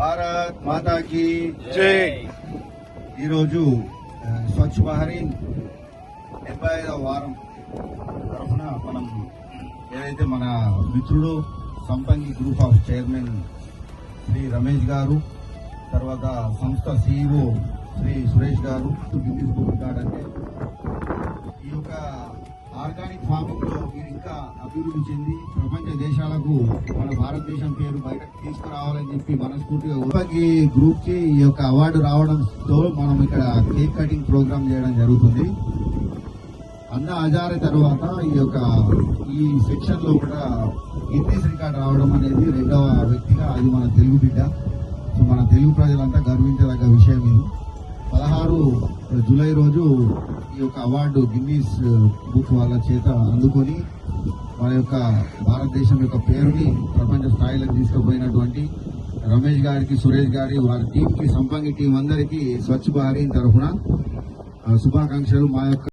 భారత్ మాతాకి జై. ఈరోజు స్వచ్ఛ బహరీన్ 75వ వారం తరఫున మనం ఏదైతే మన మిత్రుడు Sampangi group of chairman Shri Ramesh గారు, తర్వాత సంస్థ సిఇఓ శ్రీ సురేష్ గారు గిన్నిస్ బుక్ రికార్డ్ అంటే ఈ యొక్క ఆర్గానిక్ ఫార్మింగ్ లో మీరు ఇంకా అభివృద్ధి చెంది ప్రపంచ దేశాలకు మన భారతదేశం పేరు బయటకు తీసుకురావాలని చెప్పి మనస్ఫూర్తిగా ఉపకి గ్రూప్ కి ఈ యొక్క అవార్డు రావడంతో మనం ఇక్కడ కేక్ కటింగ్ ప్రోగ్రామ్ చేయడం జరుగుతుంది. అన్నా హజారే తర్వాత ఈ సెక్షన్ లో కూడా గిన్నీస్ రికార్డ్ రావడం అనేది రెండవ వ్యక్తిగా అది మన తెలుగు బిడ్డ. సో మన తెలుగు ప్రజలంతా గర్వించదగ్గ విషయం ఇది. 16 జూలై రోజు ఈ యొక్క అవార్డు గిన్నీస్ బుక్ వాళ్ళ చేత అందుకొని మన యొక్క భారతదేశం యొక్క పేరుని ప్రపంచ స్థాయిలోకి తీసుకుపోయినటువంటి రమేష్ గారికి, సురేష్ గారి వారి టీంకి, సంపంగి టీం అందరికీ స్వచ్ఛ బహరీన్ తరఫున శుభాకాంక్షలు. మా యొక్క